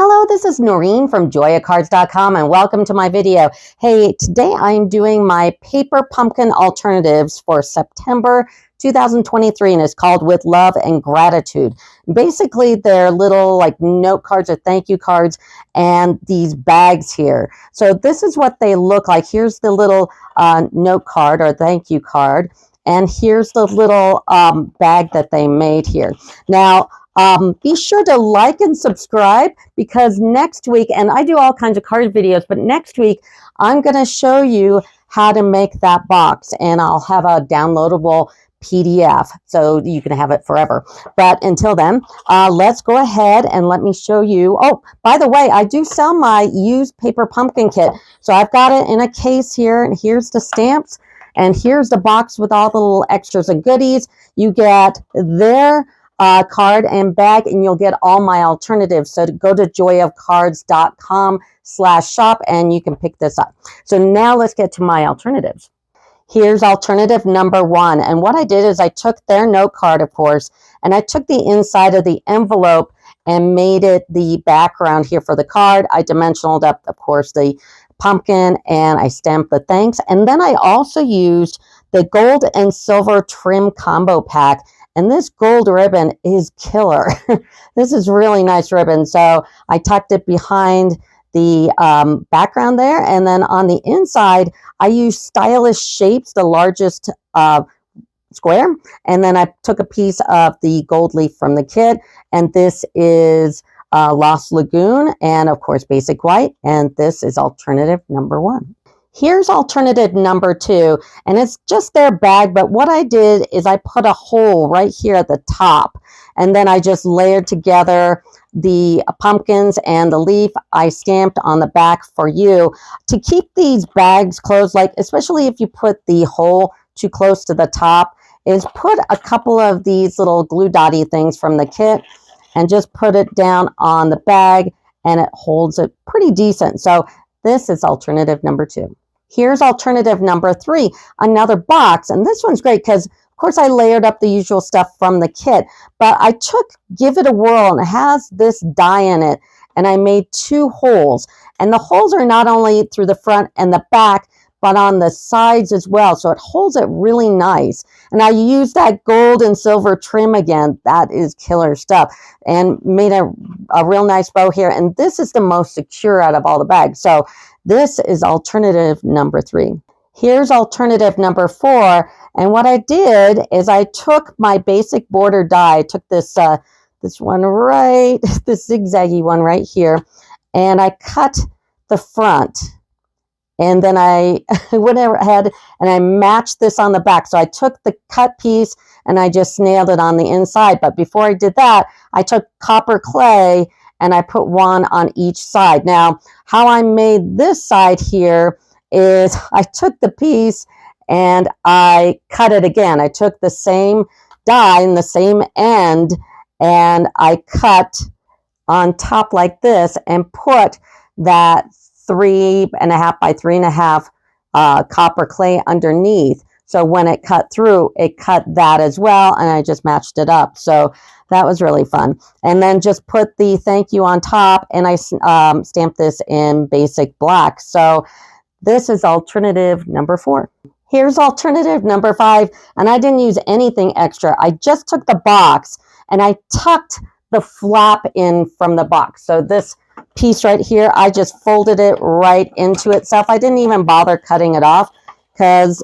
Hello, this is Noreen from joyacards.com and welcome to my video. Hey, today I'm doing my paper pumpkin alternatives for September 2023 and it's called With Love and Gratitude. Basically, they're little like note cards or thank you cards and these bags here. So this is what they look like. Here's the little note card or thank you card. And here's the little bag that they made here. Now, be sure to like and subscribe because next week, and I do all kinds of card videos, but next week I'm going to show you how to make that box and I'll have a downloadable PDF so you can have it forever. But until then, let's go ahead and let me show you. Oh, by the way, I do sell my used paper pumpkin kit. So I've got it in a case here and here's the stamps and here's the box with all the little extras and goodies. You get their card and bag and you'll get all my alternatives. So go to joyofcards.com/shop and you can pick this up. So now let's get to my alternatives. Here's alternative number 1. And what I did is I took their note card, of course, and I took the inside of the envelope and made it the background here for the card. I dimensionaled up, of course, the pumpkin and I stamped the thanks. And then I also used the gold and silver trim combo pack. And this gold ribbon is killer. This is really nice ribbon. So I tucked it behind the background there. And then on the inside, I used stylish shapes, the largest square. And then I took a piece of the gold leaf from the kit. And this is Lost Lagoon and of course basic white. And this is alternative number 1. Here's alternative number 2, and it's just their bag, but what I did is I put a hole right here at the top, and then I just layered together the pumpkins and the leaf. I stamped on the back for you to keep these bags closed, like especially if you put the hole too close to the top, is put a couple of these little glue dotty things from the kit and just put it down on the bag, and it holds it pretty decent. So this is alternative number 2. Here's alternative number 3, another box. And this one's great because, of course, I layered up the usual stuff from the kit. But I took Give It a Whirl, and it has this die in it. And I made 2 holes. And the holes are not only through the front and the back, but on the sides as well. So it holds it really nice. And I used that gold and silver trim again. That is killer stuff. And made a real nice bow here. And this is the most secure out of all the bags. So this is alternative number 3. Here's alternative number 4. And what I did is I took my basic border die, I took this one right, this zigzaggy one right here, and I cut the front. And then I went ahead and I matched this on the back. So I took the cut piece and I just nailed it on the inside. But before I did that, I took copper clay and I put one on each side. Now, how I made this side here is I took the piece and I cut it again. I took the same die and the same end and I cut on top like this and put that 3.5 by 3.5 copper clay underneath. So when it cut through, it cut that as well, and I just matched it up. So that was really fun. And then just put the thank you on top, and I stamped this in basic black. So this is alternative number 4. Here's alternative number 5, and I didn't use anything extra. I just took the box, and I tucked the flap in from the box. So this piece right here, I just folded it right into itself. I didn't even bother cutting it off because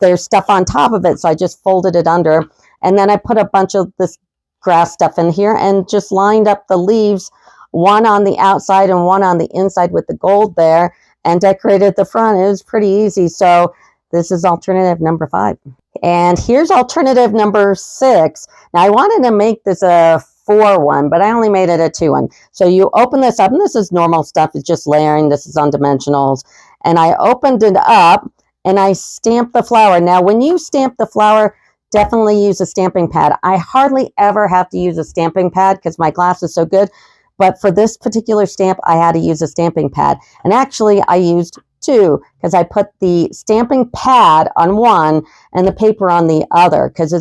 there's stuff on top of it. So I just folded it under. And then I put a bunch of this grass stuff in here and just lined up the leaves, one on the outside and one on the inside with the gold there, and decorated the front. It was pretty easy. So this is alternative number 5. And here's alternative number 6. Now I wanted to make this a 4 one, but I only made it a 2 one. So you open this up, and this is normal stuff. It's just layering. This is on dimensionals. And I opened it up, and I stamped the flower. Now, when you stamp the flower, definitely use a stamping pad. I hardly ever have to use a stamping pad because my glass is so good. But for this particular stamp, I had to use a stamping pad. And actually, I used 2 because I put the stamping pad on one and the paper on the other because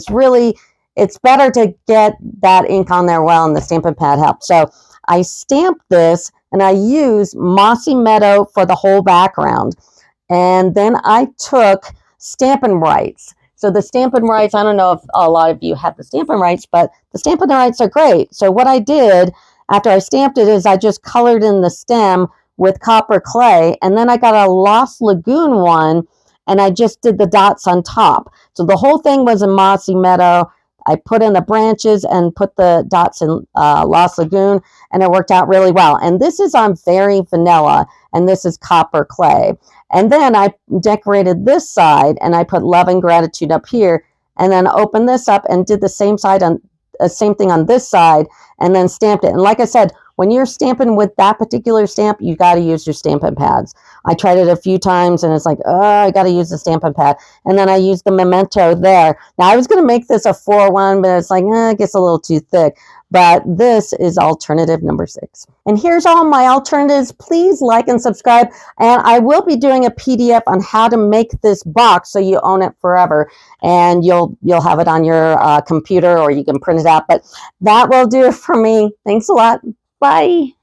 it's better to get that ink on there well, and the stamping pad helps. So I stamped this and I used Mossy Meadow for the whole background. And then I took Stampin' Rights. So the Stampin' Rights, I don't know if a lot of you have the Stampin' Rights, but the Stampin' Rights are great. So what I did after I stamped it is I just colored in the stem with copper clay, and then I got a Lost Lagoon one, and I just did the dots on top. So the whole thing was in Mossy Meadow. I put in the branches and put the dots in Lost Lagoon, and it worked out really well. And this is on Fairy Vanilla, and this is copper clay. And then I decorated this side, and I put Love and Gratitude up here, and then opened this up and did the same thing on this side, and then stamped it. And like I said, when you're stamping with that particular stamp, you got to use your Stampin' pads. I tried it a few times, and it's like, oh, I got to use the Stampin' pad. And then I used the Memento there. Now, I was going to make this a 4-1, but it's like, it gets a little too thick. But this is alternative number 6. And here's all my alternatives. Please like and subscribe. And I will be doing a PDF on how to make this box so you own it forever. And you'll have it on your computer, or you can print it out. But that will do it for me. Thanks a lot. Bye.